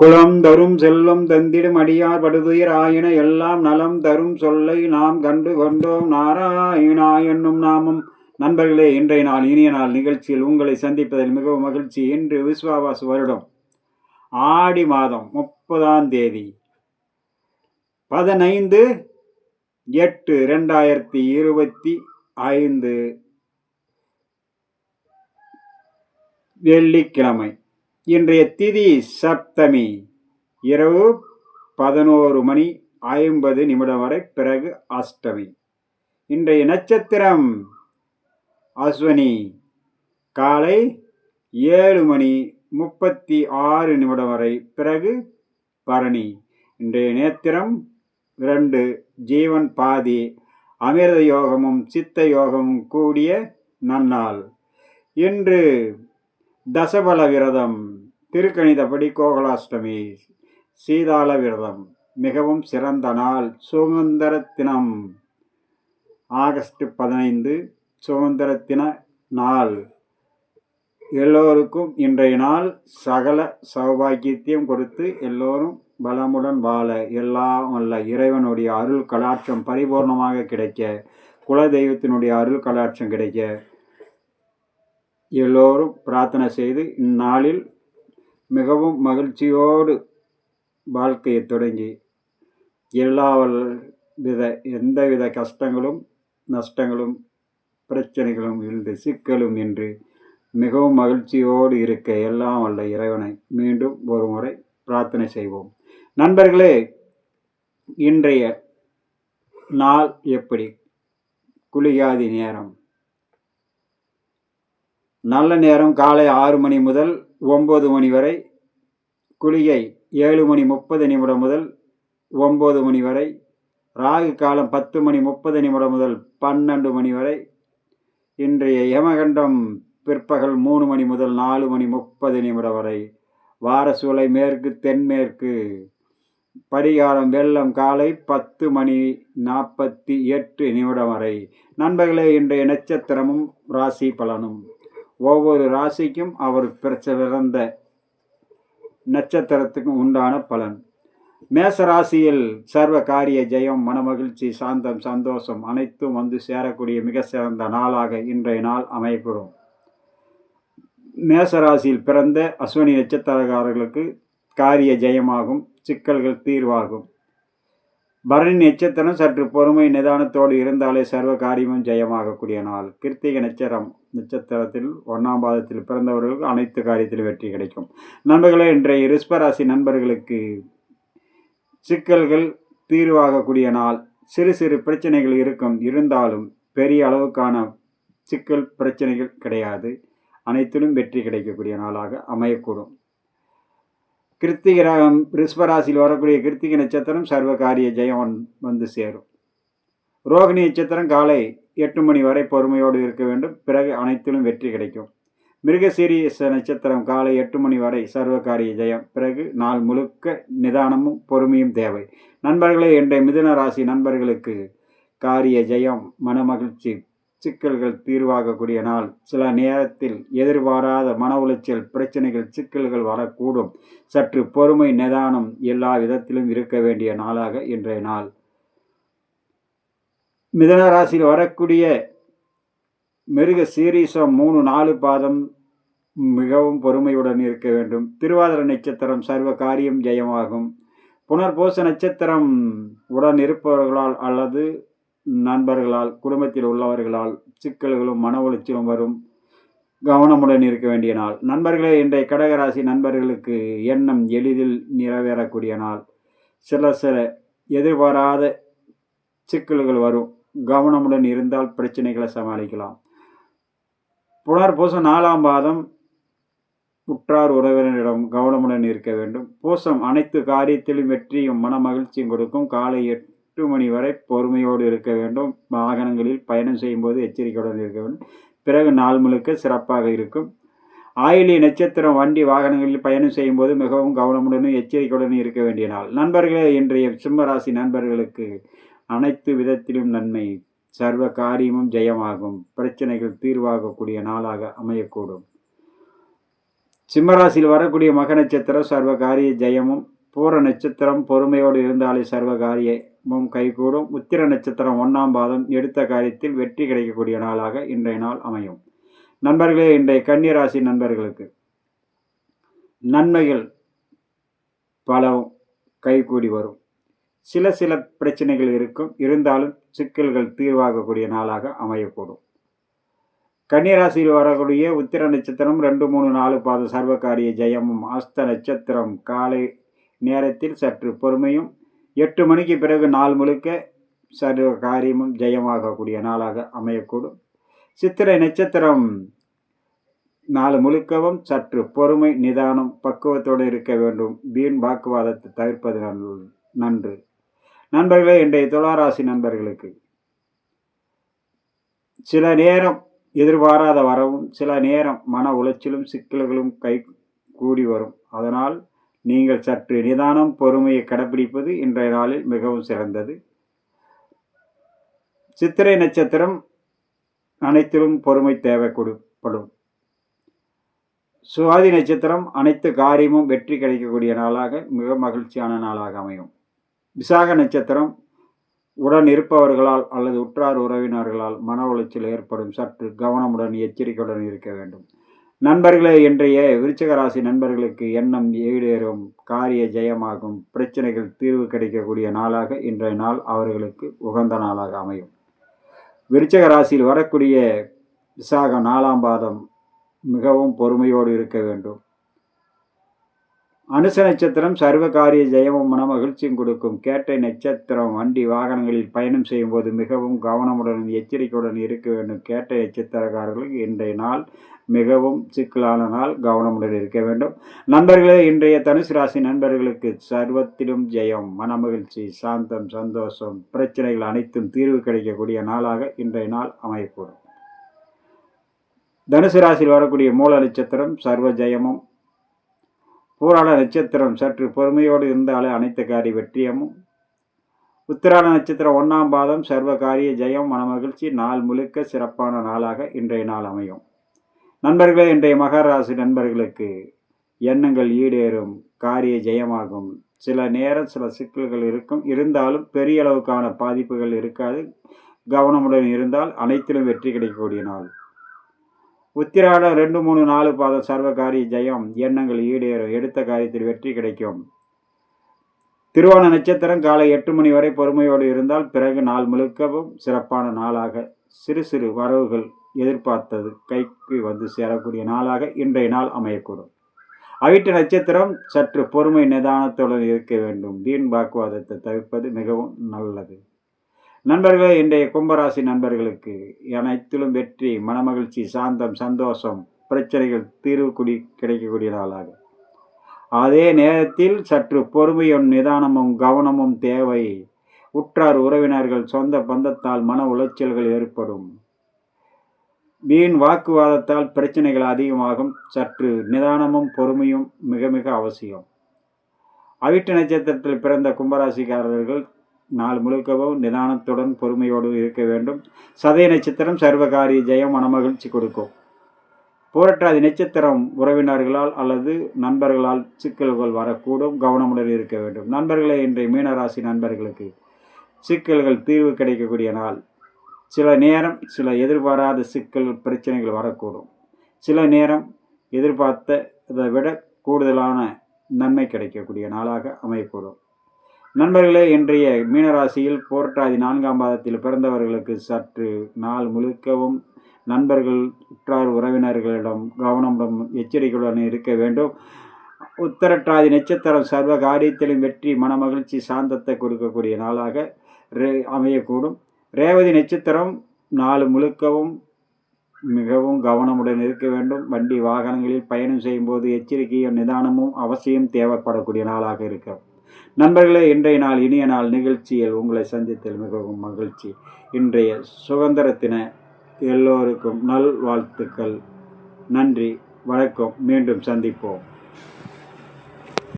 குலம் தரும் செல்வம் தந்திடும் அடியார் படுதுயர் ஆயின எல்லாம் நலம் தரும் சொல்லை நாம் கண்டு கொண்டோம் நாராயணா என்னும் நாமம். நண்பர்களே, இன்றைய நாள் இனிய நாள் நிகழ்ச்சியில் உங்களை சந்திப்பதில் மிகவும் மகிழ்ச்சி. இன்று விஸ்வாவாசு வருடம் ஆடி மாதம் 30ஆம் தேதி 15/8/2025 வெள்ளிக்கிழமை. இன்றைய திதி சப்தமி, இரவு 11:50 வரை, பிறகு அஷ்டமி. இன்றைய நட்சத்திரம் அஸ்வினி, காலை 7:36 வரை, பிறகு பரணி. இன்றைய நேத்திரம் 2, ஜீவன் பாதி, அமிர்த யோகமும் சித்த யோகமும் கூடிய நன்னாள். இன்று தசபல விரதம், திருக்கணிதப்படி கோகுலாஷ்டமி, சீதாள விரதம், மிகவும் சிறந்த நாள். சுதந்திர தினம் ஆகஸ்ட் 15, சுதந்திர தின நாள். எல்லோருக்கும் இன்றைய நாள் சகல சௌபாக்கியத்தையும் கொடுத்து எல்லோரும் பலமுடன் வாழ எல்லாம் வல்ல இறைவனுடைய அருள் கடாட்சம் பரிபூர்ணமாக கிடைக்க, குலதெய்வத்தினுடைய அருள் கடாட்சம் கிடைக்க எல்லோரும் பிரார்த்தனை செய்து இந்நாளில் மிகவும் மகிழ்ச்சியோடு வாழ்க்கையை தொடங்கி எந்தவித கஷ்டங்களும் நஷ்டங்களும் பிரச்சனைகளும் இன்று சிக்கலும் என்று மிகவும் மகிழ்ச்சியோடு இருக்க எல்லாம் வல்ல இறைவனை மீண்டும் ஒரு முறை பிரார்த்தனை செய்வோம். நண்பர்களே, இன்றைய நாள் எப்படி? குளிகாதி நேரம். நல்ல நேரம் காலை 6 மணி முதல் 9 மணி வரை. குளிகை 7:30 முதல் 9 மணி வரை. ராகு காலம் 10:30 முதல் 12 மணி வரை. இன்றைய யமகண்டம் பிற்பகல் 3 மணி முதல் 4:30 வரை. வாரசூலை மேற்கு தென்மேற்கு. பரிகாரம் வெள்ளம் காலை 10:48 வரை. நண்பர்களே, இன்றைய நட்சத்திரமும் ராசி பலனும். ஒவ்வொரு ராசிக்கும் அவர் பிறந்த நட்சத்திரத்துக்கும் உண்டான பலன். மேச ராசியில் சர்வ காரிய ஜெயம், மனமகிழ்ச்சி, சாந்தம், சந்தோஷம் அனைத்தும் வந்து சேரக்கூடிய மிக சிறந்த நாளாக இன்றைய நாள் அமையப்படும். மேசராசியில் பிறந்த அஸ்வினி நட்சத்திரக்காரர்களுக்கு காரிய ஜெயமாகும், சிக்கல்கள் தீர்வாகும். பரணி நட்சத்திரம் சற்று பொறுமை நிதானத்தோடு இருந்தாலே சர்வ காரியமும் ஜெயமாகக்கூடிய நாள். கிருத்திகை நட்சத்திரத்தில் 1ஆம் பாதத்தில் பிறந்தவர்களுக்கு அனைத்து காரியத்திலும் வெற்றி கிடைக்கும். நண்பர்களே, இன்றைய ரிஷபராசி நண்பர்களுக்கு சிக்கல்கள் தீர்வாகக்கூடிய நாள். சிறு சிறு பிரச்சனைகள் இருந்தாலும் பெரிய அளவுக்கான சிக்கல் பிரச்சனைகள் கிடையாது. அனைத்திலும் வெற்றி கிடைக்கக்கூடிய நாளாக அமையக்கூடும். ரிஷபராசியில் வரக்கூடிய கிருத்திகை நட்சத்திரம் சர்வ காரிய ஜெயம் வந்து சேரும். ரோகிணி நட்சத்திரம் காலை 8 மணி வரை பொறுமையோடு இருக்க வேண்டும், பிறகு அனைத்திலும் வெற்றி கிடைக்கும். மிருகசீரிஷ நட்சத்திரம் காலை 8 மணி வரை சர்வ காரிய ஜெயம், பிறகு நாள் முழுக்க நிதானமும் பொறுமையும் தேவை. நண்பர்களே, இன்றைய மிதுன ராசி நண்பர்களுக்கு காரிய ஜெயம், மனமகிழ்ச்சி, சிக்கல்கள் தீர்வாகக்கூடிய நாள். சில நேரத்தில் எதிர்பாராத மன உளைச்சல், பிரச்சனைகள், சிக்கல்கள் வரக்கூடும். சற்று பொறுமை நிதானம் எல்லா விதத்திலும் இருக்க வேண்டிய நாளாக இன்றைய நாள். மிதுன ராசியில் வரக்கூடிய மிருக சீரிஷம் 3-4 பாதம் மிகவும் பொறுமையுடன் இருக்க வேண்டும். திருவாதிரை நட்சத்திரம் சர்வ காரியம் ஜெயமாகும். புனர்பூச நட்சத்திரம் உடன் இருப்பவர்களால் அல்லது நண்பர்களால், குடும்பத்தில் உள்ளவர்களால் சிக்கல்களும் மன உளைச்சலும் வரும். கவனமுடன் இருக்க வேண்டிய நாள். நண்பர்களே, இன்றைய கடகராசி நண்பர்களுக்கு எண்ணம் எளிதில் நிறைவேறக்கூடிய நாள். சில எதிர்பாராத சிக்கல்கள் வரும். கவனமுடன் இருந்தால் பிரச்சனைகளை சமாளிக்கலாம். புனர்பூசம் 4ஆம் பாதம் உற்றார் உறவினரிடம் கவனமுடன் இருக்க வேண்டும். பூசம் அனைத்து காரியத்திலும் வெற்றியும் மன மகிழ்ச்சியும் கொடுக்கும். காலை 8 மணி வரை பொறுமையோடு இருக்க வேண்டும். வாகனங்களில் பயணம் செய்யும்போது எச்சரிக்கையுடன் இருக்க வேண்டும். பிறகு நாள் முழுக்க சிறப்பாக இருக்கும். ஆயிலி நட்சத்திரம் வண்டி வாகனங்களில் பயணம் செய்யும்போது மிகவும் கவனமுடனும் எச்சரிக்கையுடன் இருக்க வேண்டிய நாள். நண்பர்களே, இன்றைய சிம்மராசி நண்பர்களுக்கு அனைத்து விதத்திலும் நன்மை, சர்வ காரியமும் ஜெயமாகும். பிரச்சனைகள் தீர்வாகக்கூடிய நாளாக அமையக்கூடும். சிம்மராசியில் வரக்கூடிய மக நட்சத்திரம் சர்வ காரிய ஜெயமும், பூர நட்சத்திரம் பொறுமையோடு இருந்தாலே சர்வ காரியமும் கைகூடும். உத்திர நட்சத்திரம் 1ஆம் பாதம் எடுத்த காரியத்தில் வெற்றி கிடைக்கக்கூடிய நாளாக இன்றைய நாள் அமையும். நண்பர்களே, இன்றைய கன்னிராசி நண்பர்களுக்கு நன்மைகள் பலவும் கைகூடி வரும். சில பிரச்சனைகள் இருக்கும், இருந்தாலும் சிக்கல்கள் தீர்வாகக்கூடிய நாளாக அமையக்கூடும். கன்னிராசியில் வரக்கூடிய உத்திர நட்சத்திரம் 2, 3, 4 பாத சர்வகாரிய ஜெயமும், அஸ்த நட்சத்திரம் காலை நேரத்தில் சற்று பொறுமையும், 8 மணிக்கு பிறகு நாள் முழுக்க சர்வ காரியமும் ஜெயமாகக்கூடிய நாளாக அமையக்கூடும். சித்திரை நட்சத்திரம் நாள் முழுக்கவும் சற்று பொறுமை, நிதானம், பக்குவத்தோடு இருக்க வேண்டும். வீண் வாக்குவாதத்தை தவிர்ப்பது நன்று. நண்பர்களே, இன்றைய துளாராசி நண்பர்களுக்கு சில நேரம் எதிர்பாராத வரவும், சில நேரம் மன உளைச்சலும் சிக்கல்களும் கை கூடி வரும். அதனால் நீங்கள் சற்று நிதானம், பொறுமையை கடைப்பிடிப்பது இன்றைய நாளில் மிகவும் சிறந்தது. சித்திரை நட்சத்திரம் அனைத்திலும் பொறுமை தேவைப்படும். சுவாதி நட்சத்திரம் அனைத்து காரியமும் வெற்றி கிடைக்கக்கூடிய நாளாக மிக மகிழ்ச்சியான நாளாக அமையும். விசாக நட்சத்திரம் உடன் இருப்பவர்களால் அல்லது உற்றார் உறவினர்களால் மன உளைச்சல் ஏற்படும். சற்று கவனமுடன் எச்சரிக்கையுடன் இருக்க வேண்டும். நண்பர்களே, இன்றைய விருச்சிக ராசி நண்பர்களுக்கு எண்ணம் ஈடேறும், காரிய ஜெயமாகும், பிரச்சனைகள் தீர்வு கிடைக்கக்கூடிய நாளாக இன்றைய நாள் அவர்களுக்கு உகந்த நாளாக அமையும். விருச்சிக ராசியில் வரக்கூடிய விசாகம் 4ஆம் பாதம் மிகவும் பொறுமையோடு இருக்க வேண்டும். அனுச நட்சத்திரம் சர்வ காரிய ஜெயமும் மன மகிழ்ச்சியும் கொடுக்கும். கேட்டை நட்சத்திரம் வண்டி வாகனங்களில் பயணம் செய்யும் போது மிகவும் கவனமுடன் எச்சரிக்கையுடன் இருக்க வேண்டும். கேட்டை நட்சத்திரக்காரர்களுக்கு இன்றைய நாள் மிகவும் சிக்கலான நாள், கவனமுடன் இருக்க வேண்டும். நண்பர்களே, இன்றைய தனுசு ராசி நண்பர்களுக்கு சர்வத்திலும் ஜெயம், மன மகிழ்ச்சி, சாந்தம், சந்தோஷம், பிரச்சனைகள் அனைத்தும் தீர்வு கிடைக்கக்கூடிய நாளாக இன்றைய நாள் அமையக்கூடும். தனுசு ராசியில் வரக்கூடிய மூல நட்சத்திரம் சர்வ ஜெயமும், பூராட நட்சத்திரம் சற்று பொறுமையோடு இருந்தாலே அனைத்து காரிய வெற்றியமும், உத்திராட நட்சத்திரம் 1ஆம் பாதம் சர்வ காரிய ஜெயம், மனமகிழ்ச்சி, நாள் முழுக்க சிறப்பான நாளாக இன்றைய நாள் அமையும். நண்பர்களே, இன்றைய மகர ராசி நண்பர்களுக்கு எண்ணங்கள் ஈடேறும், காரிய ஜெயமாகும். சில நேரம் சில சிக்கல்கள் இருக்கும், இருந்தாலும் பெரிய அளவுக்கான பாதிப்புகள் இருக்காது. கவனமுடன் இருந்தால் அனைத்திலும் வெற்றி கிடைக்கக்கூடிய நாள். உத்திராடம் 2, 3, 4 பாதம் சர்வ காரிய ஜெயம், எண்ணங்கள் ஈடேறும், எடுத்த காரியத்தில் வெற்றி கிடைக்கும். திருவோண நட்சத்திரம் காலை 8 மணி வரை பொறுமையோடு இருந்தால் பிறகு நாள் முழுக்கவும் சிறப்பான நாளாக சிறு சிறு வரவுகள் எதிர்பார்த்தது கைக்கு வந்து சேரக்கூடிய நாளாக இன்றைய நாள் அமையக்கூடும். அவிட்ட நட்சத்திரம் சற்று பொறுமை நிதானத்துடன் இருக்க வேண்டும். வீண் வாக்குவாதத்தை தவிர்ப்பது மிகவும் நல்லது. நண்பர்களே, இன்றைய கும்பராசி நண்பர்களுக்கு அனைத்திலும் வெற்றி, மனமகிழ்ச்சி, சாந்தம், சந்தோஷம், பிரச்சனைகள் தீர்வு கிடைக்கக்கூடிய நாளாக. அதே நேரத்தில் சற்று பொறுமையும் நிதானமும் கவனமும் தேவை. உற்றார் உறவினர்கள் சொந்த பந்தத்தால் மன உளைச்சல்கள் ஏற்படும். வீண் வாக்குவாதத்தால் பிரச்சனைகள் அதிகமாகும். சற்று நிதானமும் பொறுமையும் மிக மிக அவசியம். அவிட்ட நட்சத்திரத்தில் பிறந்த கும்பராசிக்காரர்கள் நாள் முழுக்கவும் நிதானத்துடன் பொறுமையோடு இருக்க வேண்டும். சதய நட்சத்திரம் சர்வகாரிய ஜெயம், மனமகிழ்ச்சி கொடுக்கும். பூரட்டாதி நட்சத்திரம் உறவினர்களால் அல்லது நண்பர்களால் சிக்கல்கள் வரக்கூடும். கவனமுடன் இருக்க வேண்டும். நண்பர்களே, இன்றைய மீனராசி நண்பர்களுக்கு சிக்கல்கள் தீர்வு கிடைக்கக்கூடிய நாள். சில நேரம் சில எதிர்பாராத சிக்கல் பிரச்சனைகள் வரக்கூடும். சில நேரம் எதிர்பார்த்ததை விட கூடுதலான நன்மை கிடைக்கக்கூடிய நாளாக அமையக்கூடும். நண்பர்களே, இன்றைய மீனராசியில் பூரட்டாதி 4ஆம் பாதத்தில் பிறந்தவர்களுக்கு சற்று நாள் முழுக்கவும் நண்பர்கள் உற்றார் உறவினர்களிடம் கவனமுடன் எச்சரிக்கையுடன் இருக்க வேண்டும். உத்திரட்டாதி நட்சத்திரம் சர்வ காரியத்திலும் வெற்றி, மனமகிழ்ச்சி, சாந்தத்தை கொடுக்கக்கூடிய நாளாக அமையக்கூடும். ரேவதி நட்சத்திரம் நாள் முழுக்கவும் மிகவும் கவனமுடன் இருக்க வேண்டும். வண்டி வாகனங்களில் பயணம் செய்யும் போது எச்சரிக்கையும் நிதானமும் அவசியம் தேவைப்படக்கூடிய நாளாக இருக்கும். நண்பர்களே, இன்றைய நாள் இனிய நாள் நிகழ்ச்சியில் உங்களை சந்தித்தல் மிகவும் மகிழ்ச்சி. இன்றைய சுதந்திர தின எல்லோருக்கும் நல் வாழ்த்துக்கள். நன்றி, வணக்கம். மீண்டும் சந்திப்போம்.